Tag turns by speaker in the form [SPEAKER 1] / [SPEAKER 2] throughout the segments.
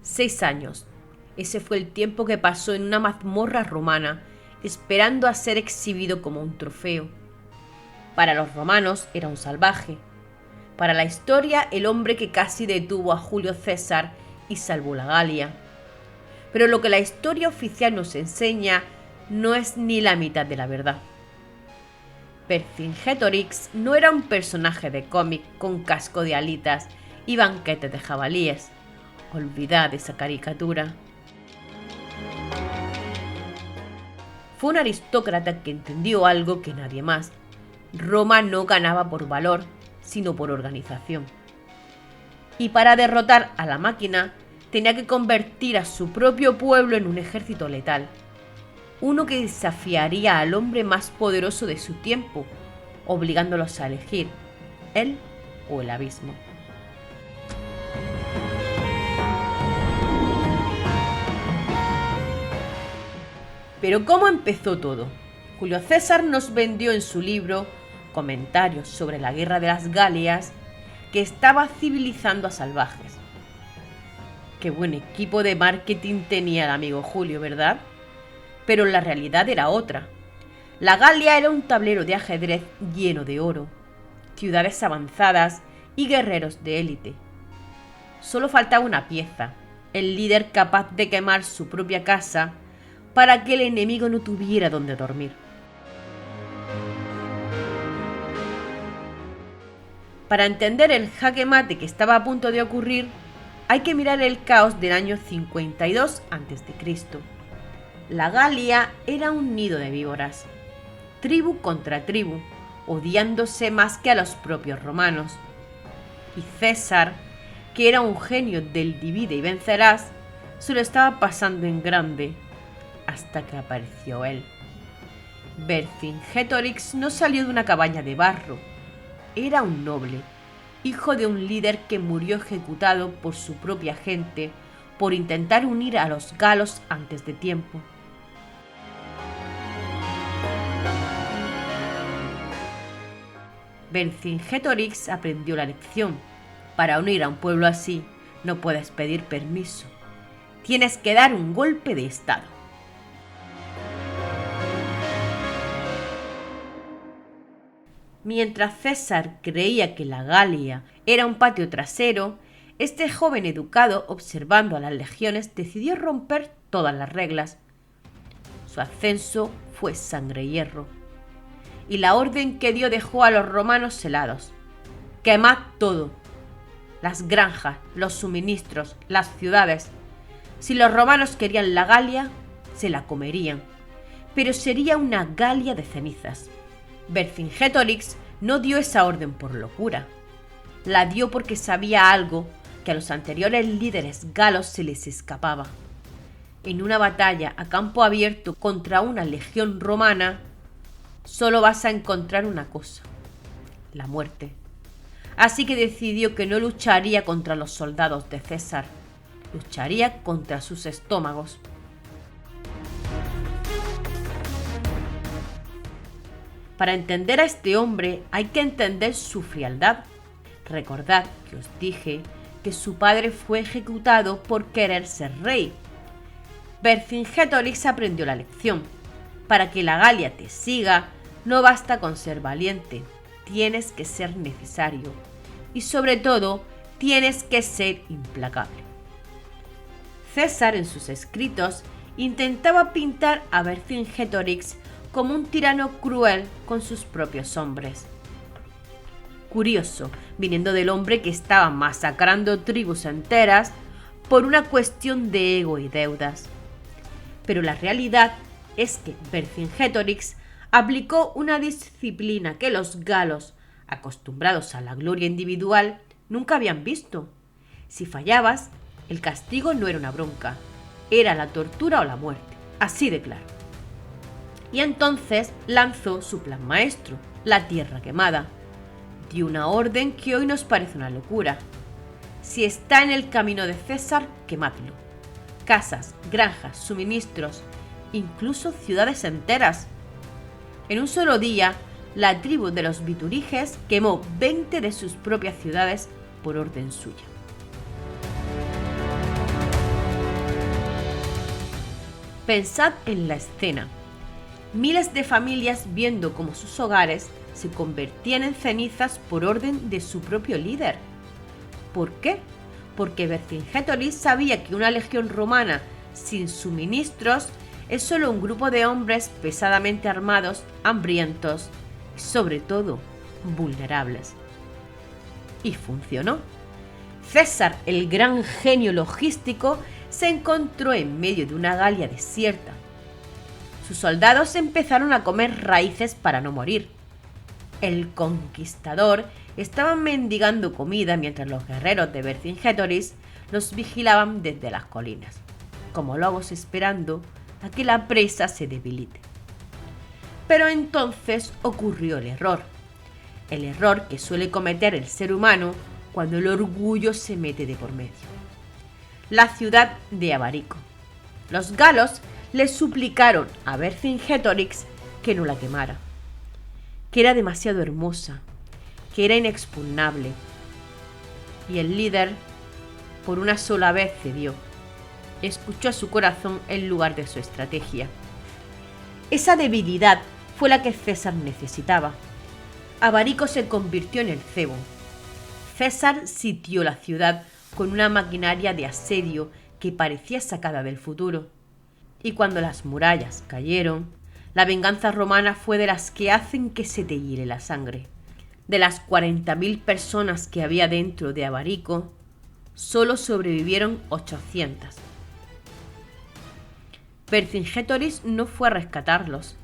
[SPEAKER 1] 6 años. Ese fue el tiempo que pasó en una mazmorra romana, esperando a ser exhibido como un trofeo. Para los romanos era un salvaje. Para la historia, el hombre que casi detuvo a Julio César y salvó la Galia. Pero lo que la historia oficial nos enseña no es ni la mitad de la verdad. Vercingetorix no era un personaje de cómic con casco de alitas y banquete de jabalíes. Olvidad esa caricatura. Fue un aristócrata que entendió algo que nadie más. Roma no ganaba por valor, sino por organización. Y para derrotar a la máquina, tenía que convertir a su propio pueblo en un ejército letal. Uno que desafiaría al hombre más poderoso de su tiempo, obligándolos a elegir, él o el abismo. Pero ¿cómo empezó todo? Julio César nos vendió en su libro Comentarios sobre la guerra de las Galias que estaba civilizando a salvajes. Qué buen equipo de marketing tenía el amigo Julio, ¿verdad? Pero la realidad era otra. La Galia era un tablero de ajedrez lleno de oro, ciudades avanzadas y guerreros de élite. Solo faltaba una pieza, el líder capaz de quemar su propia casa para que el enemigo no tuviera donde dormir. Para entender el jaque mate que estaba a punto de ocurrir, hay que mirar el caos del año 52 a.C. La Galia era un nido de víboras, tribu contra tribu, odiándose más que a los propios romanos. Y César, que era un genio del divide y vencerás, se lo estaba pasando en grande, hasta que apareció él. Vercingetorix no salió de una cabaña de barro. Era un noble, hijo de un líder que murió ejecutado por su propia gente por intentar unir a los galos antes de tiempo. Vercingetorix aprendió la lección. Para unir a un pueblo así, no puedes pedir permiso. Tienes que dar un golpe de estado. Mientras César creía que la Galia era un patio trasero, este joven educado, observando a las legiones, decidió romper todas las reglas. Su ascenso fue sangre y hierro. Y la orden que dio dejó a los romanos helados. Quemad todo. Las granjas, los suministros, las ciudades. Si los romanos querían la Galia, se la comerían. Pero sería una Galia de cenizas. Vercingetorix no dio esa orden por locura. La dio porque sabía algo que a los anteriores líderes galos se les escapaba. En una batalla a campo abierto contra una legión romana, solo vas a encontrar una cosa: la muerte. Así que decidió que no lucharía contra los soldados de César, lucharía contra sus estómagos. Para entender a este hombre hay que entender su frialdad. Recordad que os dije que su padre fue ejecutado por querer ser rey. Vercingetorix aprendió la lección. Para que la Galia te siga, no basta con ser valiente, tienes que ser necesario. Y sobre todo, tienes que ser implacable. César, en sus escritos, intentaba pintar a Vercingetorix como un tirano cruel con sus propios hombres. Curioso, viniendo del hombre que estaba masacrando tribus enteras por una cuestión de ego y deudas. Pero la realidad es que Vercingetorix aplicó una disciplina que los galos, acostumbrados a la gloria individual, nunca habían visto. Si fallabas, el castigo no era una bronca, era la tortura o la muerte, así de claro. Y entonces lanzó su plan maestro, la tierra quemada. Dio una orden que hoy nos parece una locura. Si está en el camino de César, quemadlo. Casas, granjas, suministros, incluso ciudades enteras. En un solo día, la tribu de los Bituriges quemó 20 de sus propias ciudades por orden suya. Pensad en la escena. Miles de familias viendo cómo sus hogares se convertían en cenizas por orden de su propio líder. ¿Por qué? Porque Vercingétorix sabía que una legión romana sin suministros es solo un grupo de hombres pesadamente armados, hambrientos y sobre todo vulnerables. Y funcionó. César, el gran genio logístico, se encontró en medio de una Galia desierta. Sus soldados empezaron a comer raíces para no morir. El conquistador estaba mendigando comida mientras los guerreros de Vercingétorix los vigilaban desde las colinas, como lobos esperando a que la presa se debilite. Pero entonces ocurrió el error que suele cometer el ser humano cuando el orgullo se mete de por medio. La ciudad de Abarico. Los galos le suplicaron a Vercingétorix que no la quemara, que era demasiado hermosa, que era inexpugnable. Y el líder, por una sola vez, cedió. Escuchó a su corazón en lugar de su estrategia. Esa debilidad fue la que César necesitaba. Abarico se convirtió en el cebo. César sitió la ciudad con una maquinaria de asedio que parecía sacada del futuro. Y cuando las murallas cayeron, la venganza romana fue de las que hacen que se te hiele la sangre. De las 40.000 personas que había dentro de Abarico, solo sobrevivieron 800. Vercingétorix no fue a rescatarlos.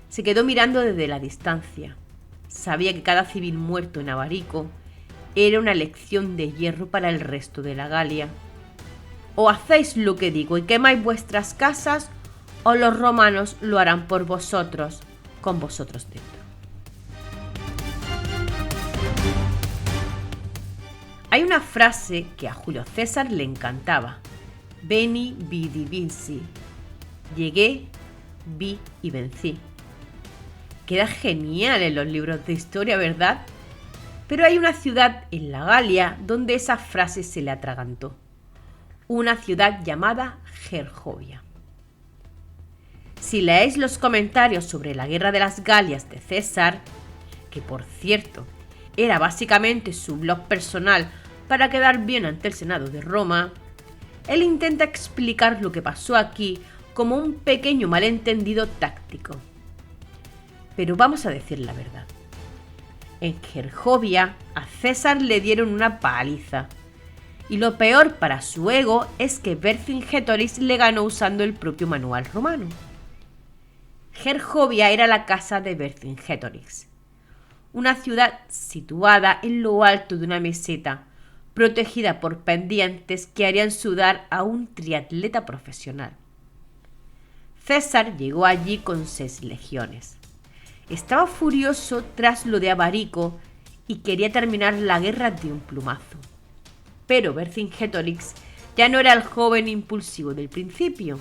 [SPEAKER 1] Se quedó mirando desde la distancia. Sabía que cada civil muerto en Abarico era una lección de hierro para el resto de la Galia. O hacéis lo que digo y quemáis vuestras casas, o los romanos lo harán por vosotros, con vosotros dentro. Hay una frase que a Julio César le encantaba: Veni, vidi, vinci. Llegué, vi y vencí. Queda genial en los libros de historia, ¿verdad? Pero hay una ciudad en la Galia donde esa frase se le atragantó. Una ciudad llamada Gergovia. Si leéis los comentarios sobre la guerra de las Galias de César, que por cierto era básicamente su blog personal para quedar bien ante el Senado de Roma, él intenta explicar lo que pasó aquí como un pequeño malentendido táctico. Pero vamos a decir la verdad. En Gergovia a César le dieron una paliza. Y lo peor para su ego es que Vercingétorix le ganó usando el propio manual romano. Gergovia era la casa de Vercingétorix, una ciudad situada en lo alto de una meseta, protegida por pendientes que harían sudar a un triatleta profesional. César llegó allí con 6 legiones. Estaba furioso tras lo de Abarico y quería terminar la guerra de un plumazo. Pero Vercingétorix ya no era el joven impulsivo del principio.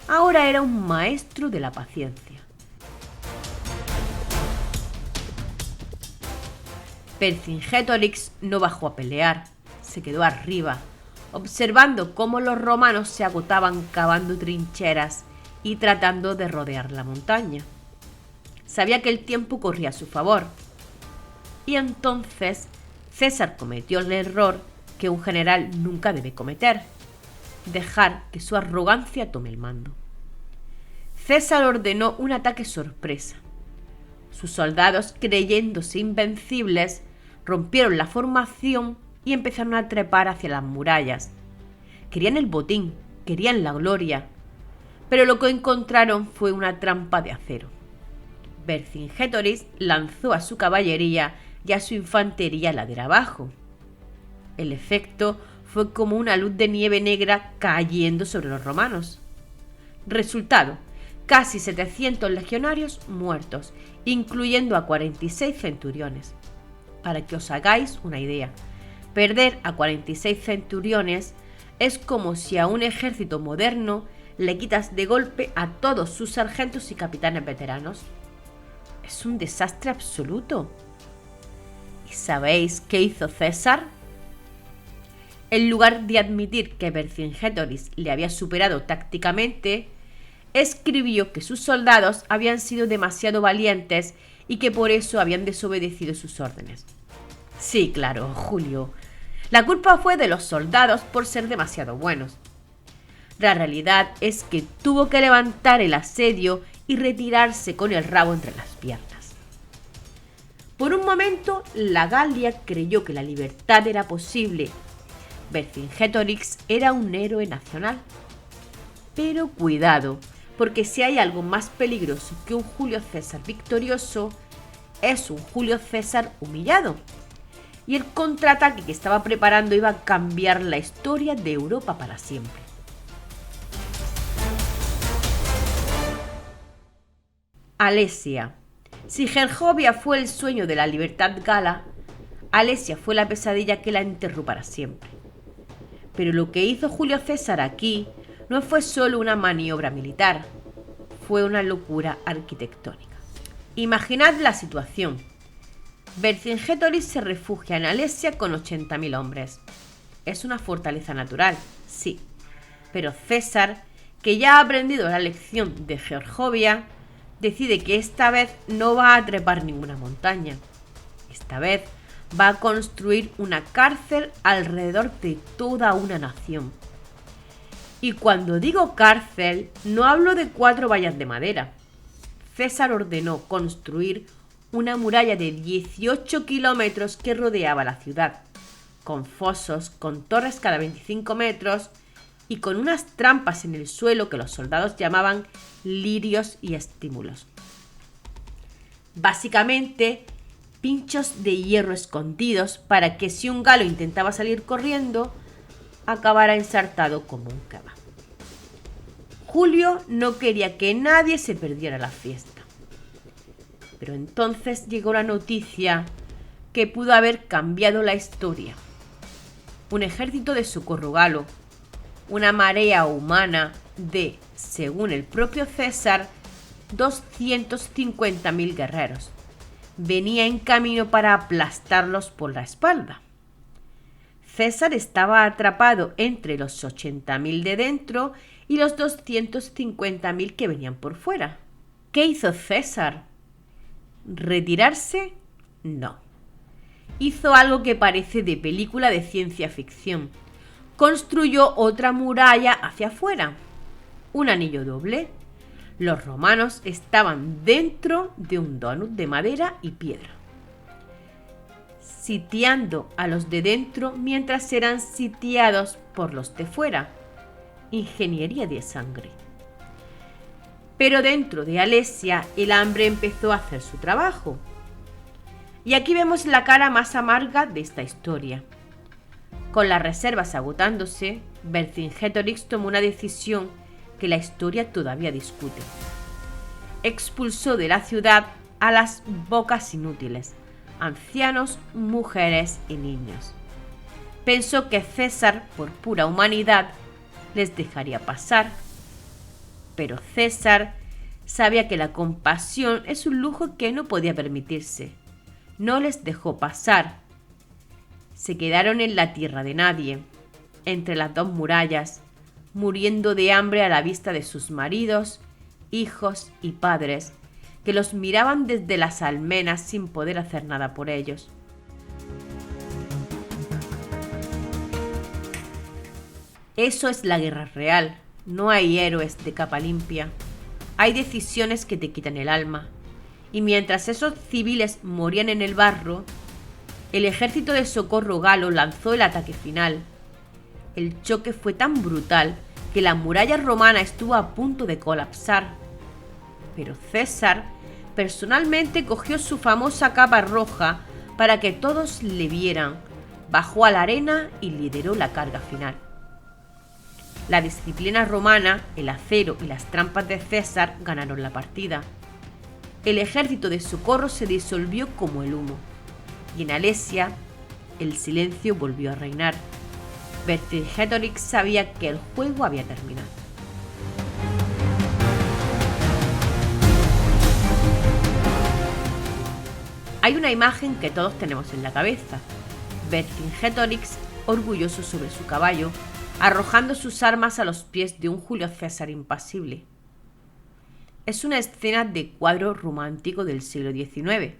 [SPEAKER 1] Ahora era un maestro de la paciencia. Vercingétorix no bajó a pelear, se quedó arriba, observando cómo los romanos se agotaban cavando trincheras y tratando de rodear la montaña. Sabía que el tiempo corría a su favor. Y entonces César cometió el error que un general nunca debe cometer: dejar que su arrogancia tome el mando. César ordenó un ataque sorpresa. Sus soldados, creyéndose invencibles, rompieron la formación y empezaron a trepar hacia las murallas. Querían el botín, querían la gloria, pero lo que encontraron fue una trampa de acero. Vercingétorix lanzó a su caballería y a su infantería ladera abajo. El efecto fue como una luz de nieve negra cayendo sobre los romanos. Resultado: casi 700 legionarios muertos, incluyendo a 46 centuriones. Para que os hagáis una idea, perder a 46 centuriones es como si a un ejército moderno le quitas de golpe a todos sus sargentos y capitanes veteranos. Es un desastre absoluto. ¿Y sabéis qué hizo César? En lugar de admitir que Vercingétorix le había superado tácticamente, escribió que sus soldados habían sido demasiado valientes y que por eso habían desobedecido sus órdenes. Sí, claro, Julio. La culpa fue de los soldados por ser demasiado buenos. La realidad es que tuvo que levantar el asedio y retirarse con el rabo entre las piernas. Por un momento, la Galia creyó que la libertad era posible. Vercingetorix era un héroe nacional. Pero cuidado, porque si hay algo más peligroso que un Julio César victorioso, es un Julio César humillado. Y el contraataque que estaba preparando iba a cambiar la historia de Europa para siempre. Alesia. Si Gergovia fue el sueño de la libertad gala, Alesia fue la pesadilla que la enterró para siempre. Pero lo que hizo Julio César aquí no fue solo una maniobra militar, fue una locura arquitectónica. Imaginad la situación. Vercingetorix se refugia en Alesia con 80.000 hombres. Es una fortaleza natural, sí, pero César, que ya ha aprendido la lección de Gergovia, decide que esta vez no va a trepar ninguna montaña. Esta vez va a construir una cárcel alrededor de toda una nación. Y cuando digo cárcel, no hablo de 4 vallas de madera. César ordenó construir una muralla de 18 kilómetros que rodeaba la ciudad, con fosos, con torres cada 25 metros y con unas trampas en el suelo que los soldados llamaban lirios y estímulos. Básicamente, pinchos de hierro escondidos para que si un galo intentaba salir corriendo, acabara ensartado como un kebab. Julio no quería que nadie se perdiera la fiesta. Pero entonces llegó la noticia que pudo haber cambiado la historia. Un ejército de socorro galo, una marea humana de, según el propio César, 250.000 guerreros. Venía en camino para aplastarlos por la espalda. César estaba atrapado entre los 80.000 de dentro y los 250.000 que venían por fuera. ¿Qué hizo César? ¿Retirarse? No. Hizo algo que parece de película de ciencia ficción. Construyó otra muralla hacia afuera, un anillo doble. Los romanos estaban dentro de un donut de madera y piedra, sitiando a los de dentro mientras eran sitiados por los de fuera. Ingeniería de sangre. Pero dentro de Alesia el hambre empezó a hacer su trabajo. Y aquí vemos la cara más amarga de esta historia. Con las reservas agotándose, Vercingetorix tomó una decisión que la historia todavía discute. Expulsó de la ciudad a las bocas inútiles, ancianos, mujeres y niños. Pensó que César, por pura humanidad, les dejaría pasar. Pero César sabía que la compasión es un lujo que no podía permitirse. No les dejó pasar. Se quedaron en la tierra de nadie, entre las 2 murallas, muriendo de hambre a la vista de sus maridos, hijos y padres, que los miraban desde las almenas sin poder hacer nada por ellos. Eso es la guerra real. No hay héroes de capa limpia. Hay decisiones que te quitan el alma. Y mientras esos civiles morían en el barro, el ejército de socorro galo lanzó el ataque final. El choque fue tan brutal que la muralla romana estuvo a punto de colapsar. Pero César personalmente cogió su famosa capa roja para que todos le vieran, bajó a la arena y lideró la carga final. La disciplina romana, el acero y las trampas de César ganaron la partida. El ejército de socorro se disolvió como el humo. Y en Alesia, el silencio volvió a reinar. Vercingetorix sabía que el juego había terminado. Hay una imagen que todos tenemos en la cabeza. Vercingetorix, orgulloso sobre su caballo, arrojando sus armas a los pies de un Julio César impasible. es una escena de cuadro romántico del siglo XIX.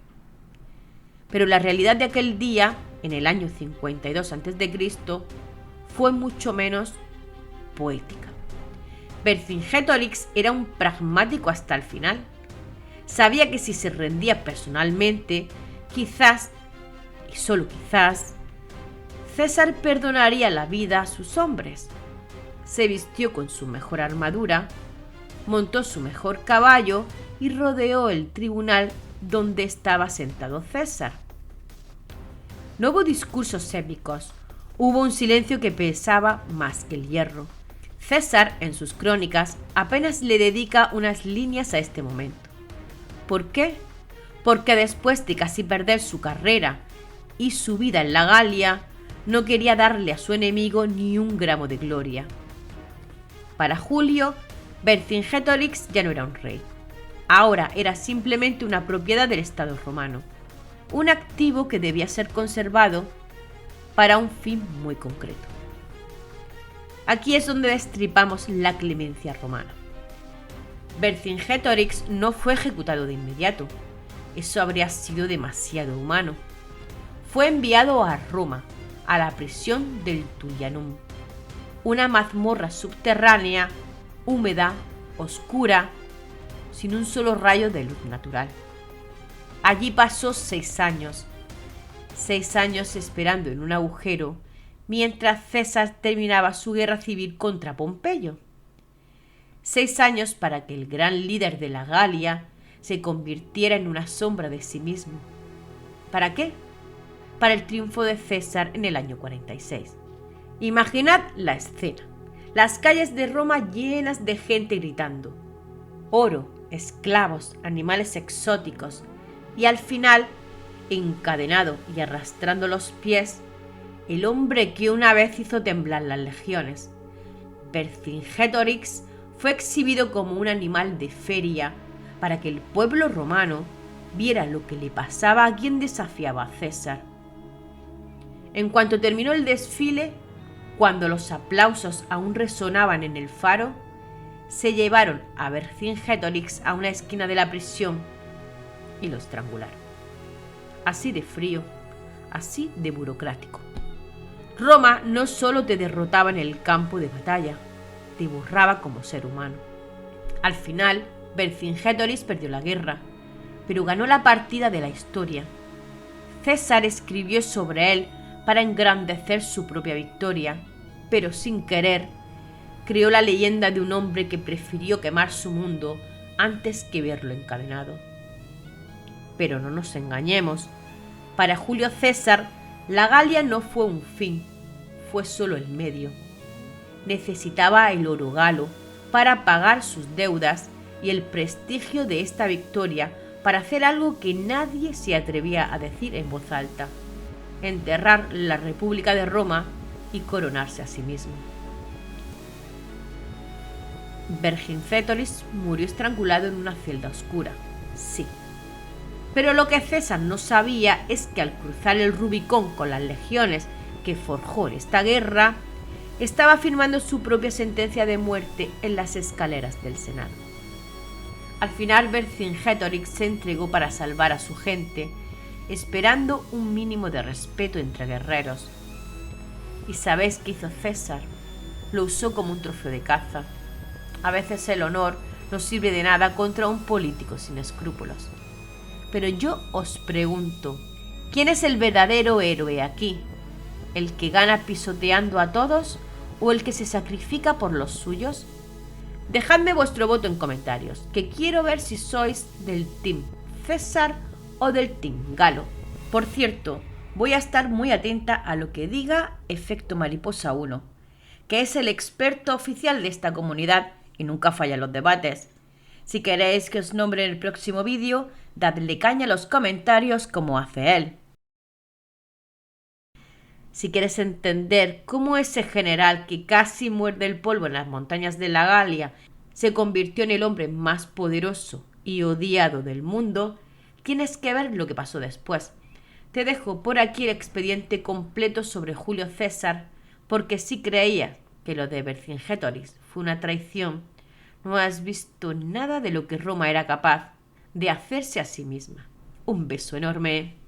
[SPEAKER 1] Pero la realidad de aquel día, en el año 52 a.C., fue mucho menos poética. Vercingetorix era un pragmático hasta el final. Sabía que si se rendía personalmente, quizás, y solo quizás, César perdonaría la vida a sus hombres. Se vistió con su mejor armadura, montó su mejor caballo y rodeó el tribunal donde estaba sentado César. No hubo discursos épicos, hubo un silencio que pesaba más que el hierro. César, en sus crónicas, apenas le dedica unas líneas a este momento. ¿Por qué? Porque después de casi perder su carrera y su vida en la Galia, no quería darle a su enemigo ni un gramo de gloria. Para Julio, Vercingetorix ya no era un rey. Ahora era simplemente una propiedad del Estado romano, un activo que debía ser conservado para un fin muy concreto. Aquí es donde destripamos la clemencia romana. Vercingetorix no fue ejecutado de inmediato. Eso habría sido demasiado humano. Fue enviado a Roma, a la prisión del Tullianum, una mazmorra subterránea, húmeda, oscura, sin un solo rayo de luz natural. Allí pasó 6 años. 6 años esperando en un agujero, mientras César terminaba su guerra civil contra Pompeyo. 6 años para que el gran líder de la Galia se convirtiera en una sombra de sí mismo. ¿Para qué? Para el triunfo de César en el año 46. Imaginad la escena. Las calles de Roma llenas de gente gritando. Oro, esclavos, animales exóticos. Y al final, encadenado y arrastrando los pies, el hombre que una vez hizo temblar las legiones. Vercingetorix fue exhibido como un animal de feria para que el pueblo romano viera lo que le pasaba a quien desafiaba a César. En cuanto terminó el desfile, cuando los aplausos aún resonaban en el faro, se llevaron a Vercingetorix a una esquina de la prisión y lo estrangularon. Así de frío, así de burocrático. Roma no solo te derrotaba en el campo de batalla, te borraba como ser humano. Al final, Vercingetorix perdió la guerra, pero ganó la partida de la historia. César escribió sobre él para engrandecer su propia victoria, pero sin querer, creó la leyenda de un hombre que prefirió quemar su mundo antes que verlo encadenado. Pero no nos engañemos, para Julio César, la Galia no fue un fin, fue solo el medio. Necesitaba el oro galo para pagar sus deudas y el prestigio de esta victoria para hacer algo que nadie se atrevía a decir en voz alta: enterrar la República de Roma y coronarse a sí mismo. Vercingetorix murió estrangulado en una celda oscura, sí. Pero lo que César no sabía es que al cruzar el Rubicón con las legiones que forjó en esta guerra, estaba firmando su propia sentencia de muerte en las escaleras del Senado. Al final, Vercingetorix se entregó para salvar a su gente, esperando un mínimo de respeto entre guerreros. ¿Y sabéis qué hizo César? Lo usó como un trofeo de caza. A veces el honor no sirve de nada contra un político sin escrúpulos. Pero yo os pregunto, ¿quién es el verdadero héroe aquí? ¿El que gana pisoteando a todos o el que se sacrifica por los suyos? Dejadme vuestro voto en comentarios, que quiero ver si sois del Team César o del Team Galo. Por cierto, voy a estar muy atenta a lo que diga Efecto Mariposa 1, que es el experto oficial de esta comunidad y nunca falla en los debates. Si queréis que os nombre en el próximo vídeo, dadle caña a los comentarios como hace él. Si quieres entender cómo ese general que casi muerde el polvo en las montañas de la Galia se convirtió en el hombre más poderoso y odiado del mundo, tienes que ver lo que pasó después. Te dejo por aquí el expediente completo sobre Julio César, porque si creías que lo de Vercingetorix fue una traición, no has visto nada de lo que Roma era capaz de hacerse a sí misma. Un beso enorme.